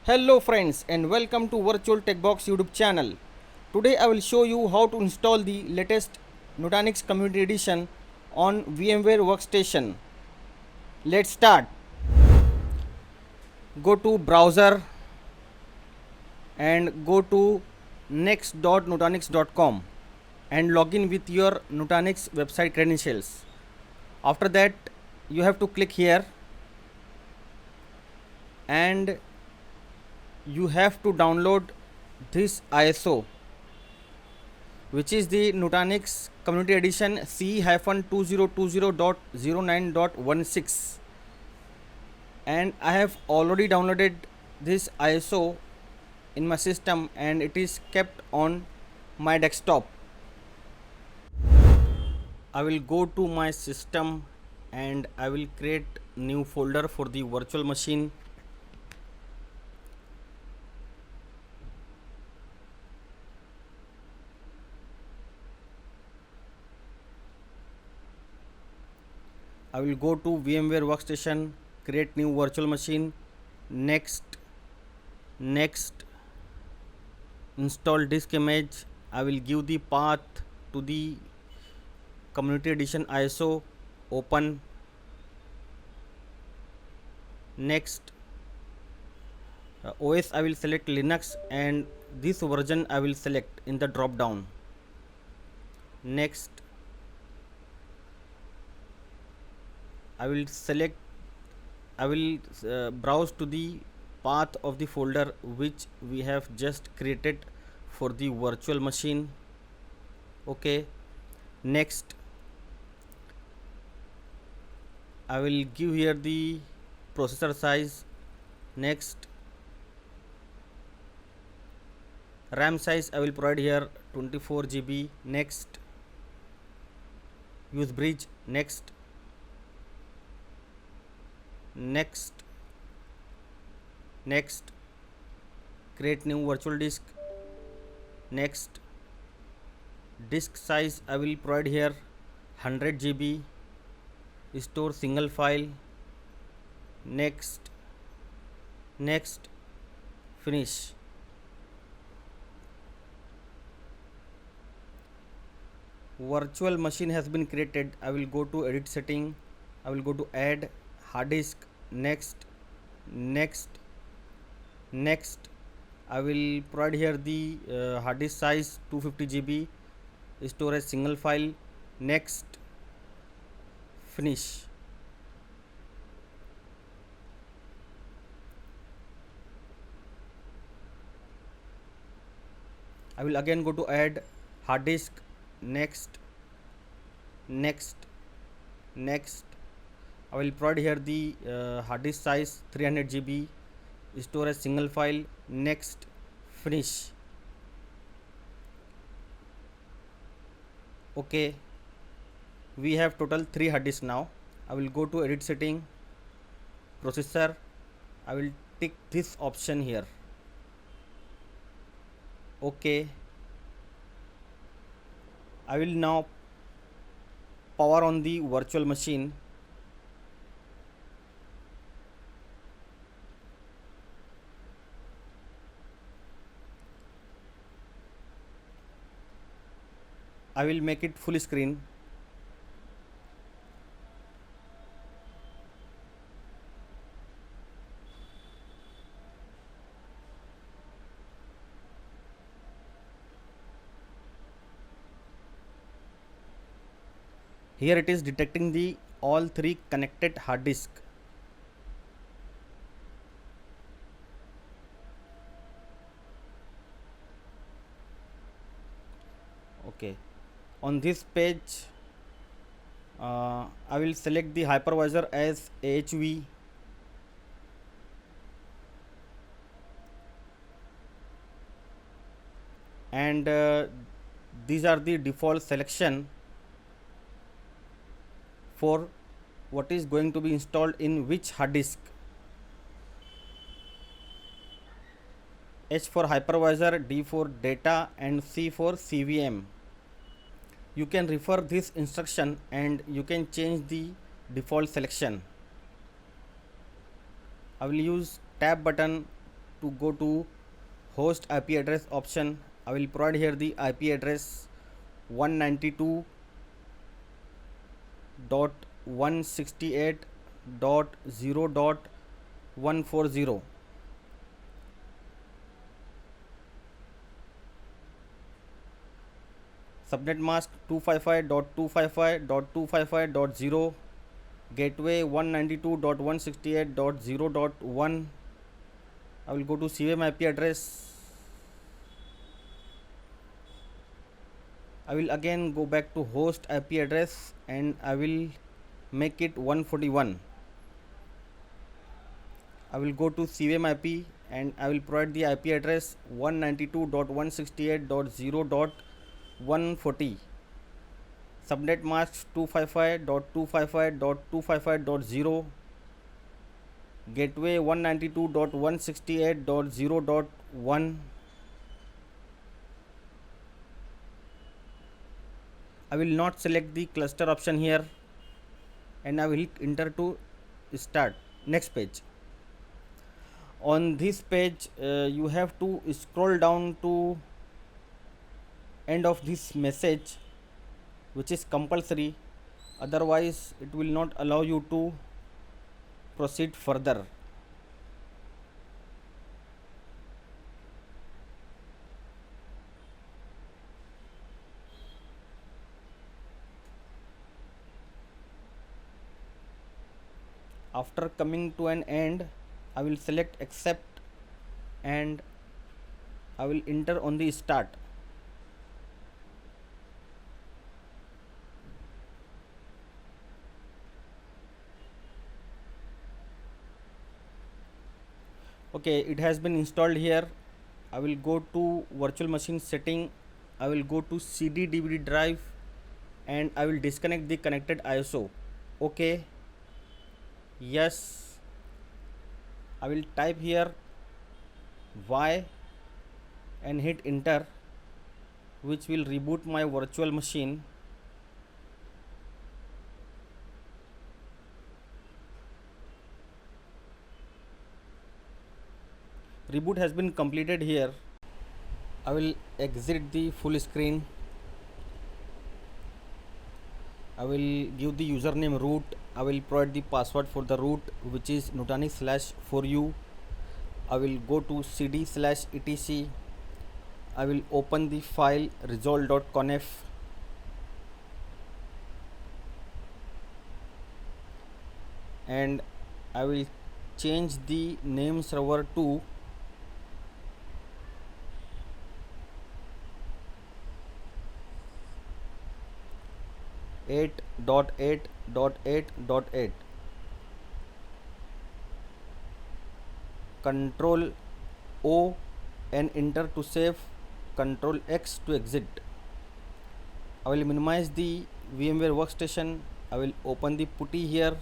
Hello friends and welcome to Virtual TechBox YouTube channel. Today I will show you how to install the latest Nutanix Community Edition on VMware Workstation. Let's start. Go to browser and go to next.nutanix.com and log in with your Nutanix website credentials. After that you have to click here and you have to download this ISO, which is the Nutanix Community Edition C-2020.09.16, and I have already downloaded this ISO in my system and it is kept on my desktop. I will go to my system and I will create new folder for the virtual machine. I will go to VMware Workstation, create new virtual machine, next, install disk image. I will give the path to the Community Edition ISO, open, next, OS I will select Linux and this version I will select in the drop down, next. I will browse to the path of the folder which we have just created for the virtual machine. Okay, next I will give here the processor size, next RAM size I will provide here 24 GB, next use bridge, next create new virtual disk, next disk size I will provide here 100 GB, store single file, next finish. Virtual machine has been created. I will go to edit setting, I will go to add hard disk, next I will provide here the hard disk size 250 GB, storage single file, next finish. I will again go to add hard disk, next I will provide here the hard disk size 300 GB, storage single file, next finish. Okay, we have total 3 hard disk now. I will go to edit setting, processor, I will tick this option here. Okay, I will now power on the virtual machine. I will make it full screen. Here it is detecting the all 3 connected hard disk. Okay, on this page I will select the hypervisor as AHV, and these are the default selection for what is going to be installed in which hard disk. H for hypervisor, D for data, and C for CVM. You can refer this instruction and you can change the default selection. I will use tab button to go to host IP address option. I will provide here the IP address 192.168.0.140. Subnet mask 255.255.255.0, gateway 192.168.0.1. I will go to CVM IP address. I will again go back to host IP address and I will make it 141. I will go to CVM IP and I will provide the IP address 192.168.0.140. Subnet mask 255.255.255.0, gateway 192.168.0.1. I will not select the cluster option here and I will hit enter to start. Next page. On this page you have to scroll down to end of this message, which is compulsory, otherwise it will not allow you to proceed further. After coming to an end, I will select accept and I will enter on the start. Okay, it has been installed here. I will go to virtual machine setting. I will go to CD DVD drive and I will disconnect the connected ISO. Okay, yes, I will type here Y and hit enter, which will reboot my virtual machine. Reboot has been completed here. I will exit the full screen. I will give the username root. I will provide the password for the root, which is nutanix/4u. I will go to cd/etc. I will open the file resolve.conf and I will change the name server to .8.8.8.8. Control O and enter to save, Control X to exit. I will minimize the VMware workstation. I will open the putty here.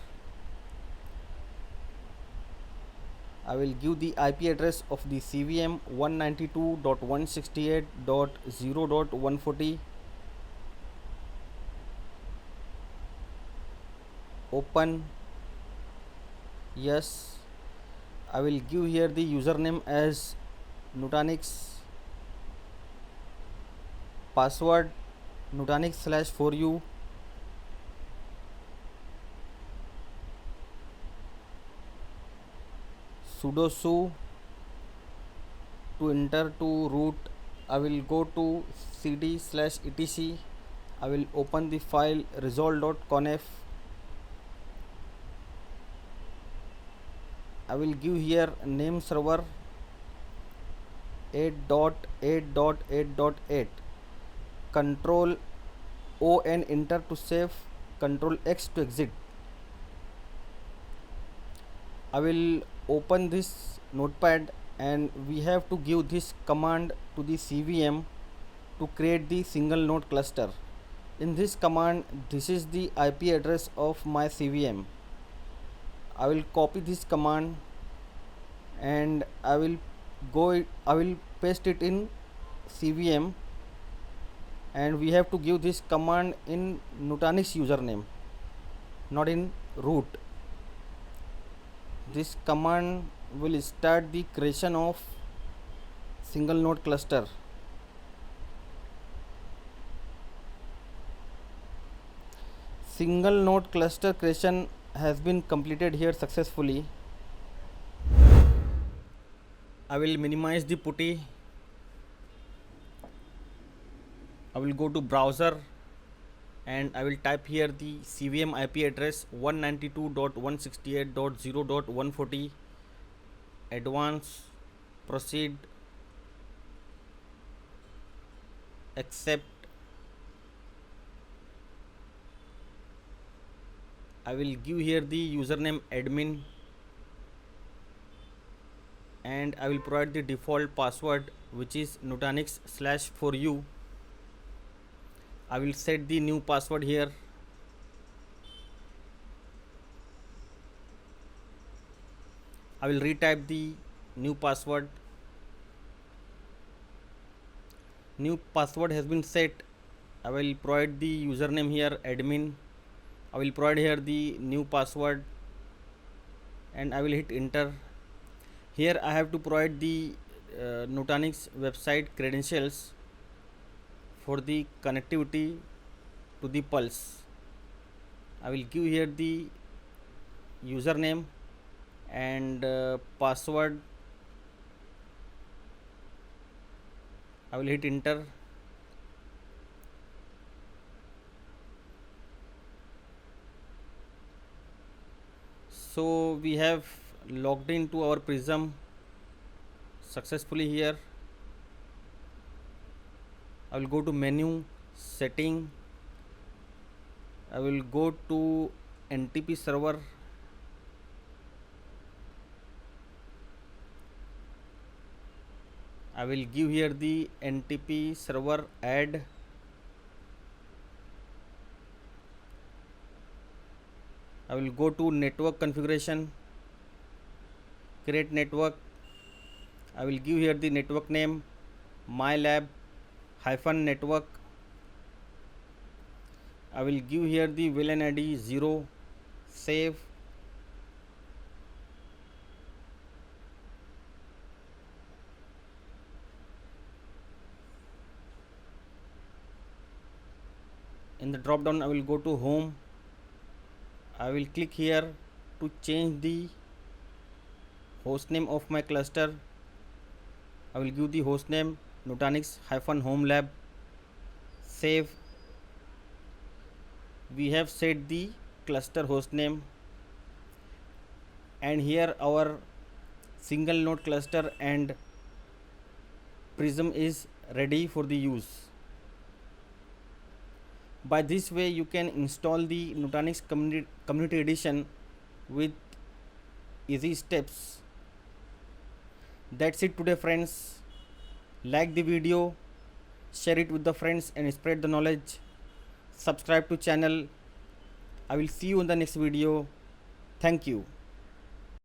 I will give the IP address of the CVM 192.168.0.140. Open. Yes, I will give here the username as Nutanix, password Nutanix/4u, sudo su. To enter to root, I will go to cd/etc. I will open the file resolve.conf. I will give here name server 8.8.8.8. Control O and enter to save, Control X to exit. I will open this notepad and we have to give this command to the CVM to create the single node cluster. In this command, this is the IP address of my CVM. I will copy this command and I will paste it in CVM, and we have to give this command in Nutanix username, not in root. This command will start the creation of single node cluster. Single node cluster creation has been completed here successfully. I will minimize the putty. I will go to browser and I will type here the CVM IP address 192.168.0.140. Advance, proceed, accept. I will give here the username admin and I will provide the default password, which is nutanix/4u. I will set the new password here. I will retype the new password. New password has been set. I will provide the username here admin. I will provide here the new password and I will hit enter. Here I have to provide the Nutanix website credentials for the connectivity to the Pulse. I will give here the username and password. I will hit enter. So we have logged into our Prism successfully here. I will go to menu, setting. I will go to NTP server. I will give here the NTP server add. I will go to network configuration, create network. I will give here the network name mylab-network. I will give here the VLAN ID 0, save. In the drop down I will go to home. I will click here to change the host name of my cluster. I will give the host name Nutanix-Home Lab. Save. We have set the cluster host name and here our single node cluster and Prism is ready for the use. By this way you can install the Nutanix Community Edition with easy steps. That's it today friends. Like the video, share it with the friends and spread the knowledge. Subscribe to channel. I will see you in the next video. Thank you.